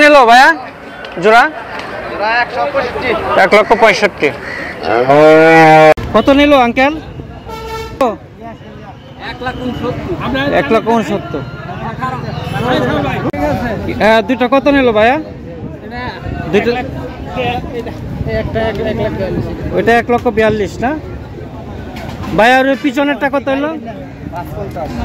নিল ভাইয়া জোড়া? 1,65,000। কত নিল আঙ্কেল? 1,69,000। দুইটা কত নিল ভাইয়া? ওইটা 1,42,000 না ভাইয়া? ওর পিছনেরটা কত হলো?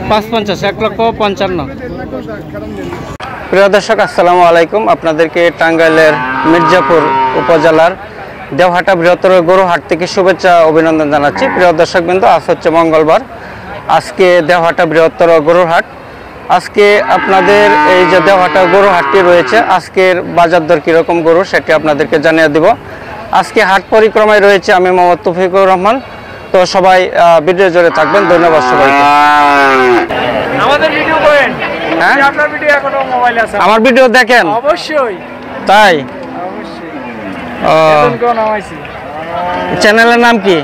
550, 1,55,000। প্রিয় দর্শক আসসালামু আলাইকুম, আপনাদেরকে টাঙ্গাইলের মির্জাপুর উপজেলার দেওহাটা বৃহত্তর গরু হাট থেকে শুভেচ্ছা অভিনন্দন জানাচ্ছি। প্রিয় দর্শক বিন্দু, আজ হচ্ছে মঙ্গলবার, আজকে দেওহাটা বৃহত্তর গরুর হাট। আজকে আপনাদের এই যে দেওহাটা গরু হাটটি রয়েছে, আজকের বাজার দর কীরকম গরু সেটি আপনাদেরকে জানিয়ে দিব। আজকে হাট পরিক্রমায় রয়েছে আমি মোহাম্মদ তৌফিকুর রহমান। তো সবাই ভিডিও জুড়ে থাকবেন, ধন্যবাদ সবাইকে। আমাদের ভিডিও করেন? হ্যাঁ, আপনার ভিডিও এখনো মোবাইলে আছে? আমার ভিডিও দেখেন? অবশ্যই। তাই? অবশ্যই। ও, কোন নামাইছি? চ্যানেলের নাম কি?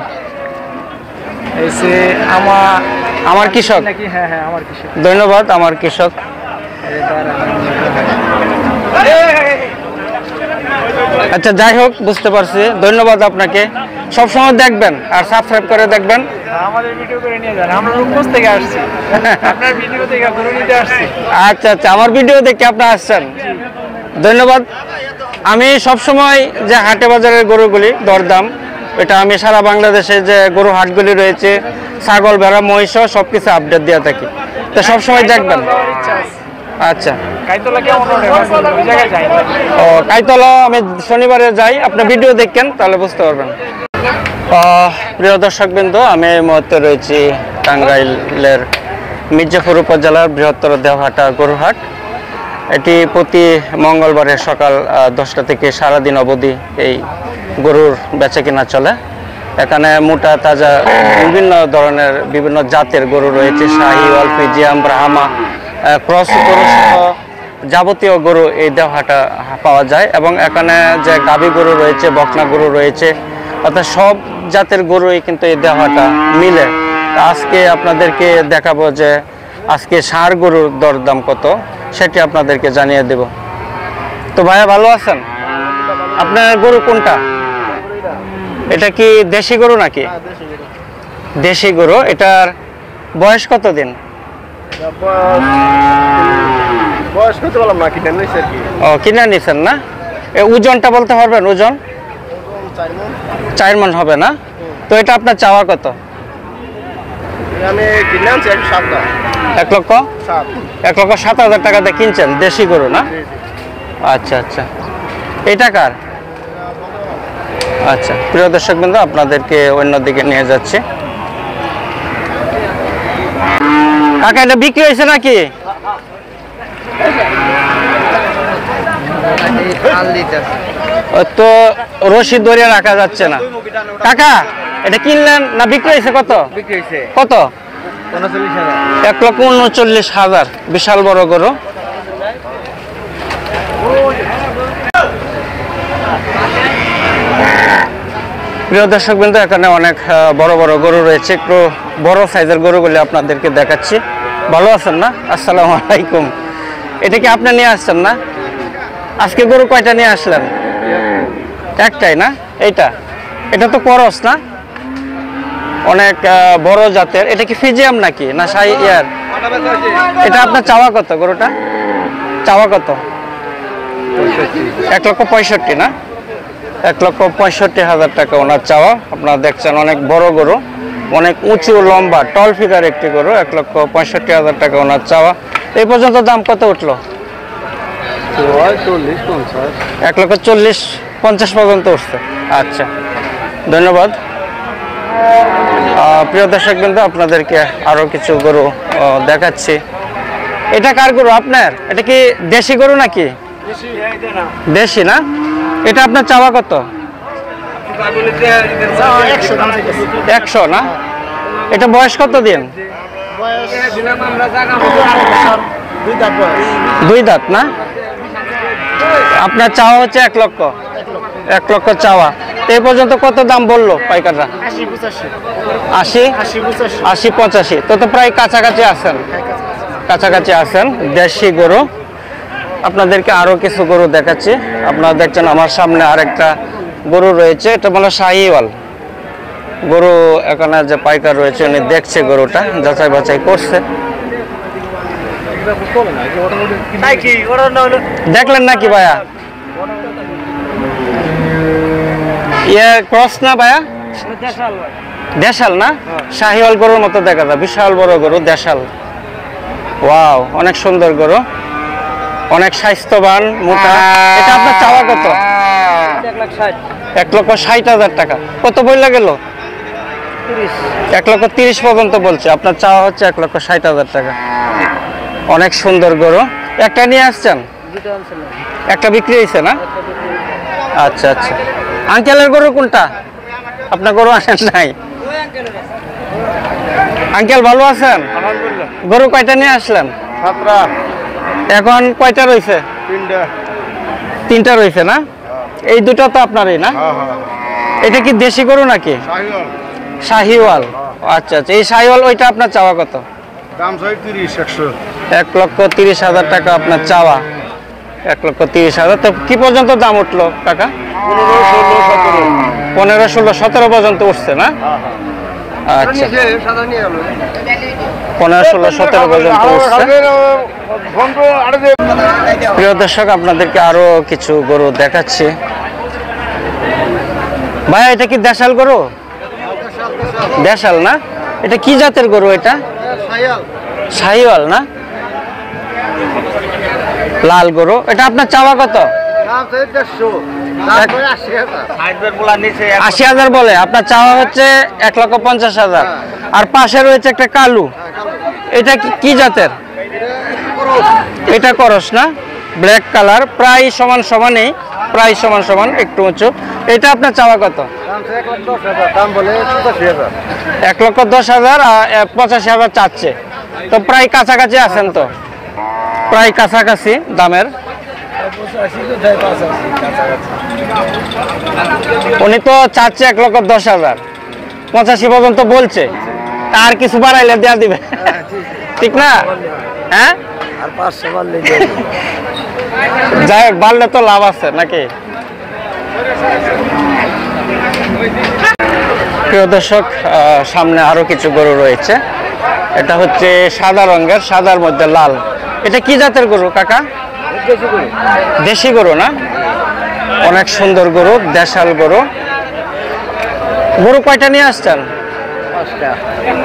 এসে আমার কৃষক নাকি? হ্যাঁ হ্যাঁ, আমার কৃষক। ধন্যবাদ, আমার কৃষক। আচ্ছা, যাই হোক, বুঝতে পারছি, ধন্যবাদ আপনাকে। সবসময় দেখবেন আর সাবস্ক্রাইব করে দেখবেন। আমাদের ভিডিও করে নিয়ে যান, আমরা রূপগঞ্জ থেকে আসছি, আপনার ভিডিও দেখে গরু নিতে আসছি। আচ্ছা আচ্ছা, আমার ভিডিও দেখে আপনি আসছেন, ধন্যবাদ। আমি সবসময় যে হাটে বাজারের গরুগুলি দরদাম, এটা আমি সারা বাংলাদেশে যে গরু হাটগুলি রয়েছে, ছাগল ভেড়া মহিষ সব কিছু আপডেট দিয়ে থাকি, তো সবসময় দেখবেন। আচ্ছা, কাইতলা কেমন ওই জায়গায় যাই? ও, কাইতলা আমি শনিবারে যাই, আপনার ভিডিও দেখেন তাহলে বুঝতে পারবেন। প্রিয় দর্শকবৃন্দ, আমি এই মুহূর্তে রয়েছি টাঙ্গাইলের মির্জাপুর উপজেলার বৃহত্তর দেওহাটা গরুহাট। এটি প্রতি মঙ্গলবারে সকাল 10টা থেকে সারাদিন অবধি এই গরুর বেচা কিনা চলে। এখানে মোটা তাজা বিভিন্ন ধরনের বিভিন্ন জাতের গরু রয়েছে, শাহিওয়াল, ফ্রিজিয়ান, ব্রাহ্মা, ক্রস গরু সহ যাবতীয় গরু এই দেওহাটা পাওয়া যায়। এবং এখানে যে গাভী গরু রয়েছে, বকনা গরু রয়েছে, অর্থাৎ সব জাতের গরুই কিন্তু এই দেওহাটা মিলে। আজকে আপনাদেরকে দেখাবো যে আজকে ষাঁড় গরুর দরদাম কত সেটি আপনাদেরকে জানিয়ে দেব। তো ভাইয়া ভালো আছেন? আপনার গরু কোনটা? এটা কি দেশি গরু নাকি? দেশি গরু। এটার বয়স কত দিন? বয়স কত বললাম না, কিনে নিয়েছি আর কি। ও, কিনে নিয়েছেন না? ওজনটা বলতে পারবেন? ওজন 4 মণ হবে না? তো এটা আপনার চাওয়া কত? আমি কিনে আনছি 1,07,000 টাকাতে কিনছেন দেশি গরু না? আচ্ছা আচ্ছা, এটা কার? আচ্ছা, প্রিয় দর্শক বিন্দু, আপনাদেরকে অন্যদিকে নিয়ে যাচ্ছি। কাকা, এটা বিক্রি হয়েছে নাকি? তো রশি ধরে রাখা যাচ্ছে না। কাকা, এটা কিনলেন না বিক্রি হয়েছে? কত বিক্রি হয়েছে? কত? 1,39,000। বিশাল বড় গরু। প্রিয় দর্শক বিন্দু, এখানে অনেক বড় বড় গরু রয়েছে, একটু বড় সাইজের গরুগুলি আপনাদেরকে দেখাচ্ছি। ভালো আছেন না? আসসালামু আলাইকুম। এটা কি আপনি নিয়ে আসছেন না? আজকে গরু কয়টা নিয়ে আসলেন? একটাই না? এটা তো করস না, অনেক বড় জাতের। এটা কি ফিজিয়াম নাকি না শাহিওয়াল? এটা আপনার চাওয়া কত? গরুটা চাওয়া কত? 1,65,000 না? 1,65,000 টাকা ওনার চাওয়া। আপনারা দেখছেন অনেক বড় গরু, অনেক উঁচু লম্বা টল ফিগার একটি গরু। 1,65,000 টাকা ওনার চাওয়া। এই পর্যন্ত দাম কত উঠলো? 1,40,50 পর্যন্ত উঠছে। আচ্ছা, ধন্যবাদ। প্রিয় দর্শক বিন্দু, আপনাদেরকে আরো কিছু গরু দেখাচ্ছি। এটা কার গরু আপনার? এটা কি দেশি গরু নাকি? দেশি না? এটা আপনার চাওয়া কত? 100 না? এটা বয়স কত দিন? 2 দাঁত না? আপনার চাওয়া হচ্ছে 1 লক্ষ। 1 লক্ষ চাওয়া। এই পর্যন্ত কত দাম বললো পাইকাররা? 80-85। তো প্রায় কাছাকাছি আছেন, কাছাকাছি আছেন। দেশি গরু। আপনাদেরকে আরো কিছু গরু দেখাচ্ছি। আপনারা দেখছেন আমার সামনে আরেকটা গরু রয়েছে, এটা বলে শাহিওয়াল গরু। এখানে যে পাইকার রয়েছে উনি দেখছে গরুটা, যাচাই বাছাই করছে। দেখলেন নাকি ভাইয়া? ইয়ে ক্রস না ভাইয়া? দেশাল না? শাহিওয়াল গরুর মতো দেখা যায়, বিশাল বড় গরু, দেশাল। ওয়াও, অনেক সুন্দর গরু, অনেক স্বাস্থ্যবান, মোটা। এটা আপনার চাওয়া কত? 1,60,000 টাকা। কত বললা গেল? 1,30,000 পর্যন্ত বলছে। আপনার চাওয়া হচ্ছে 1,60,000 টাকা। অনেক সুন্দর গরু। একটা নিয়ে আসছেন? একটা বিক্রি হয়েছে না? আচ্ছা আচ্ছা। আঙ্কেলের গরু কোনটা? আপনার গরু আসেন নাই? আঙ্কেল ভালো আছেন? গরু কয়টা নিয়ে আসলেন? এখন কয়টা রয়েছে? তিনটা রয়েছে না? এই দুটো তো আপনারই না? এটা কি দেশি গরু নাকি? শাহিওয়াল। আচ্ছা আচ্ছা। এই শাহিওয়াল ওইটা আপনার চাওয়া কত? দাম 1,30,000 টাকা আপনার চাওয়া। 1,30,000। তো কি পর্যন্ত দাম উঠলো কাকা? 15, 16, 17 পর্যন্ত উঠছে না? আচ্ছা, 15, 16, 17 পর্যন্ত উঠছে। প্রিয় দর্শক, আপনাদেরকে আরো কিছু গরু দেখাচ্ছি। ভাই এটা কি দেশাল গরু? দেশাল না? এটা কি জাতের গরু? এটা শাহিওয়াল না? লাল গরু। এটা আপনার চাওয়া কত? 80,000 বলে। আপনার চাওয়া হচ্ছে 1,50,000। আর পাশে রয়েছে একটা কালু, এটা কি জাতের? এটা করস না? ব্ল্যাক কালার, প্রায় সমান সমানই, প্রায় সমান সমান, একটু উঁচু। এটা আপনার চাওয়া কত? 1,10,000 আর 85,000 চাচ্ছে। তো প্রায় কাছাকাছি আছেন তো, প্রায় কাছাকাছি দামের। উনি তো চাচ্ছে 1,10,000, 85 পর্যন্ত বলছে। আর কিছু বাড়াইলে দেয়া দিবে, ঠিক না? হ্যাঁ, যাই হোক, বাড়লে তো লাভ আছে নাকি? প্রিয় দর্শক, সামনে আরো কিছু গরু রয়েছে। এটা হচ্ছে সাদা রঙের, সাদার মধ্যে লাল। এটা কি জাতের গরু কাকা? দেশি গরু না? অনেক সুন্দর গরু, দেশাল গরু। গরু কয়টা নিয়ে আসছেন?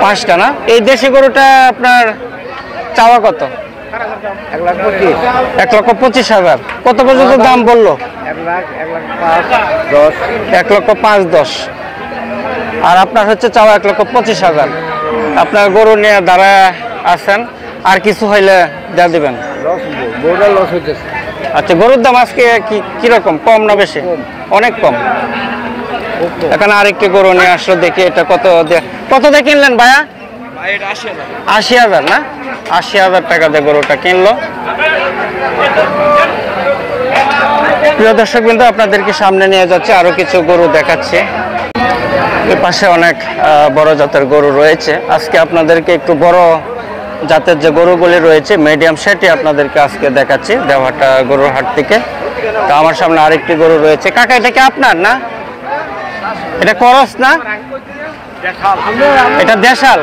5টা না? এই দেশি গরুটা আপনার চাওয়া কত? 1,25,000। কত পর্যন্ত দাম বললো? 1,05,10,000। আর আপনার হচ্ছে চাওয়া 1,25,000। আপনার গরু নিয়ে দাঁড়া আছেন, আর কিছু হইলে দেওয়া দিবেন? আচ্ছা, গরুর দাম আজকে কিরকম, কম না বেশি? অনেক কম। এখানে আরেকটি গরু নিয়ে আসলো, দেখি এটা কত দিয়ে কিনলেন ভাইয়া? 80,000 না? 80,000 টাকা দিয়ে গরুটা কিনলো। প্রিয় দর্শক বিন্দু, আপনাদেরকে সামনে নিয়ে যাচ্ছে, আরো কিছু গরু দেখাচ্ছে। এর পাশে অনেক বড় জাতের গরু রয়েছে। আজকে আপনাদেরকে একটু বড় জাতের যে গরুগুলি রয়েছে, মিডিয়াম, সেটি আপনাদেরকে আজকে দেখাচ্ছি দেওয়াটা গরুর হাট থেকে। তো আমার সামনে আরেকটি গরু রয়েছে। কাকা এটা কি আপনার না? এটা করস না? এটা দেশাল,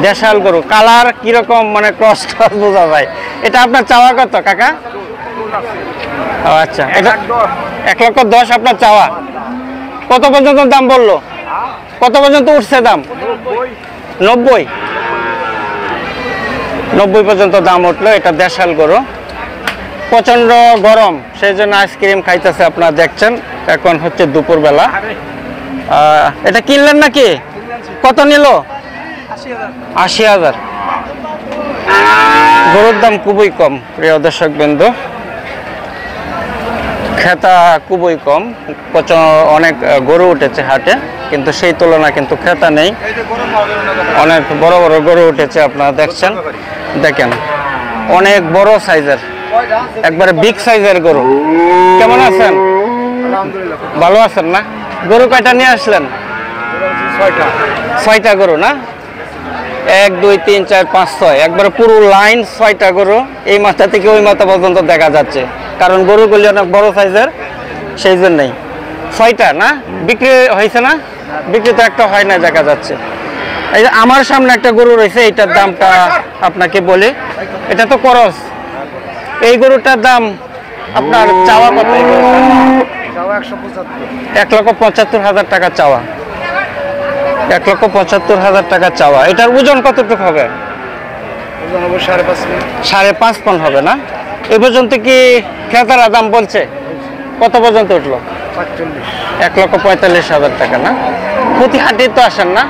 দেশাল গরু। কালার কিরকম, মানে ক্রস বোঝা যায়। এটা আপনার চাওয়া কত কাকা? আচ্ছা, এটা 1,10,000 আপনার চাওয়া। কত পর্যন্ত দাম বললো? কত পর্যন্ত উঠছে দাম? 90 পর্যন্ত দাম উঠলো। এটা দেশাল গরু। প্রচন্ড গরম, সেই জন্য আইসক্রিম খাইতেছে, আপনারা দেখছেন। এখন হচ্ছে দুপুর বেলা। এটা কিনলেন নাকি? কত নিল? 80,000। গরুর দাম খুবই কম প্রিয় দর্শক বিন্দু, ক্রেতা খুবই কম। অনেক গরু উঠেছে হাটে, কিন্তু সেই তুলনায় কিন্তু ক্রেতা নেই। অনেক বড় বড় গরু উঠেছে, আপনারা দেখছেন। দেখেন, অনেক বড় সাইজের, একবারে বিগ সাইজের গরু। কেমন আছেন? ভালো আছেন না? গরু কয়টা নিয়ে আসলেন? 6টা গরু না? 1 2 3 4 5 6 একবারে পুরো লাইন 6টা গরু এই মাথা থেকে ওই মাথা পর্যন্ত দেখা যাচ্ছে, কারণ গরুগুলি অনেক বড় সাইজের, সেই জন্যই 6টা না বিক্রি হয়েছে না? বিক্রি তো একটা হয় না দেখা যাচ্ছে। এই যে আমার সামনে একটা গরু রয়েছে, এইটার দামটা আপনাকে বলি, এটা তো করস। এই গরুটার দাম আপনার চাওয়া কত? 1,75,000 টাকা চাওয়া, 1,75,000 টাকা চাওয়া। এটার ওজন কতটুকু হবে? 5.5 পন হবে না? এই পর্যন্ত কি ক্রেতারা দাম বলছে? কত পর্যন্ত উঠলো? 1,45,000 টাকা না? প্রতি হাটে তো আসেন না?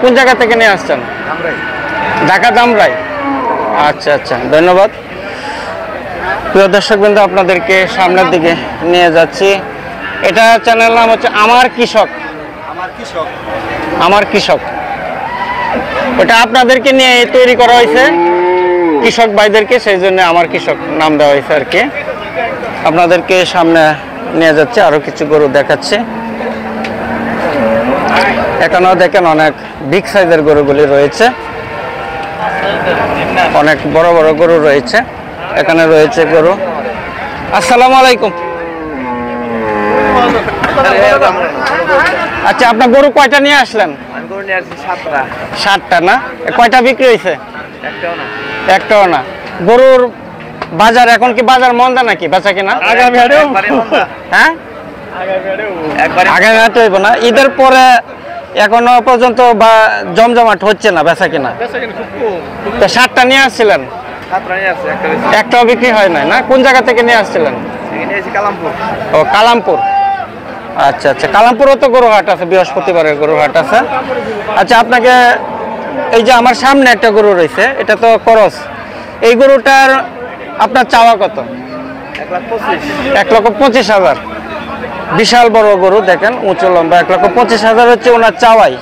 কোন জায়গা থেকে নিয়ে আসছেন? ঢাকা দামরাই। আচ্ছা আচ্ছা, ধন্যবাদ। প্রিয় দর্শকবৃন্দ, আপনাদেরকে সামনের দিকে নিয়ে যাচ্ছি। এটা চ্যানেল নাম হচ্ছে আমার কৃষক। আমার কৃষক, ওটা আপনাদেরকে নিয়ে তৈরি করা হয়েছে, কৃষক ভাইদেরকে, সেই জন্য আমার কৃষক নাম দেওয়া হয়েছে আর কি। আপনাদেরকে সামনে নিয়ে যাচ্ছে, আরো কিছু গরু দেখাচ্ছে। এখানেও দেখেন অনেক বিগ সাইজের গরুগুলি রয়েছে, অনেক বড় বড় গরু রয়েছে। এখানে রয়েছে গরু। আসসালামু আলাইকুম। আচ্ছা, আপনার গরু কয়টা নিয়ে আসলেন? 7টা না? কয়টা বিক্রি হয়েছে? একটাও না। গরুর বাজার এখন কি বাজার মন্দা নাকি বেচা কিনা? হ্যাঁ, আগামী হাটে হইব না? ঈদের পরে এখনো পর্যন্ত বা জমজমাট হচ্ছে না বেচা কিনা? তো 7টা নিয়ে আসছিলেন, একটাও বিক্রি হয় নাই না? কোন জায়গা থেকে নিয়ে আসছিলেন? ও, কালামপুর। আচ্ছা আচ্ছা, কালামপুরও তো গরু হাট আছে, বৃহস্পতিবারের গরু হাট আছে। আচ্ছা, আপনাকে এই যে আমার সামনে একটা গরু রয়েছে, এটা তো করস। এই গরুটার আপনার চাওয়া কত? 1,25,000। বিশাল বড় গরু, দেখেন উঁচু লম্বা। 1,25,000 হচ্ছে ওনার চাওয়াই।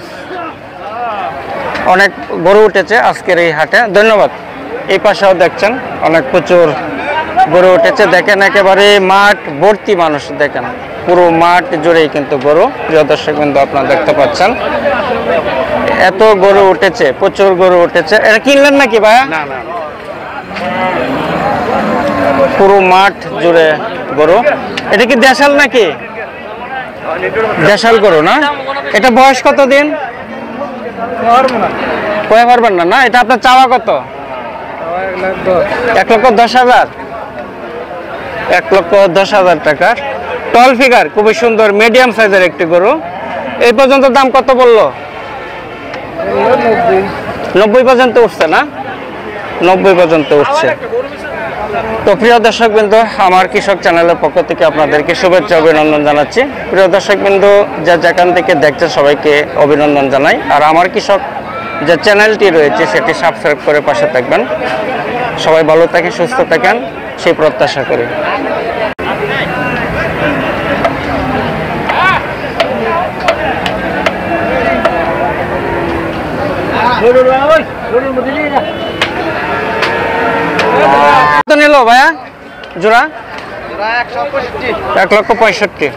অনেক গরু উঠেছে আজকের এই হাটে। ধন্যবাদ। এই পাশেও দেখছেন অনেক প্রচুর গরু উঠেছে। দেখেন একেবারে মাঠ ভর্তি মানুষ, দেখেন পুরো মাঠ জুড়েই কিন্তু গরু। প্রিয় দর্শক বিন্দু, আপনারা দেখতে পাচ্ছেন এত গরু উঠেছে, প্রচুর গরু উঠেছে। এটা কিনলেন নাকি ভাইয়া? না না, পুরো মাঠ জুড়ে গরু। এটা কি দেশাল নাকি? দেশাল গরু না? এটা বয়স কত দিন? কয়ে পারবেন না? না, এটা আপনার চাওয়া কত? 1,10,000। 1,10,000 টাকা। টল ফিগার, খুবই সুন্দর মিডিয়াম সাইজের একটি গরু। এই পর্যন্ত দাম কত বললো? 90 পর্যন্ত উঠছে না? 90 পর্যন্ত উঠছে। তো প্রিয় দর্শকবৃন্দ, আমার কৃষক চ্যানেলের পক্ষ থেকে আপনাদেরকে শুভেচ্ছা অভিনন্দন জানাচ্ছি। প্রিয় দর্শকবৃন্দ, যা যেখান থেকে দেখছে সবাইকে অভিনন্দন জানাই। আর আমার কৃষক যে চ্যানেলটি রয়েছে সেটি সাবস্ক্রাইব করে পাশে থাকবেন। সবাই ভালো থাকেন, সুস্থ থাকেন, সেই প্রত্যাশা করি। কত নিল ভাইয়া জোড়া? 1,65,000।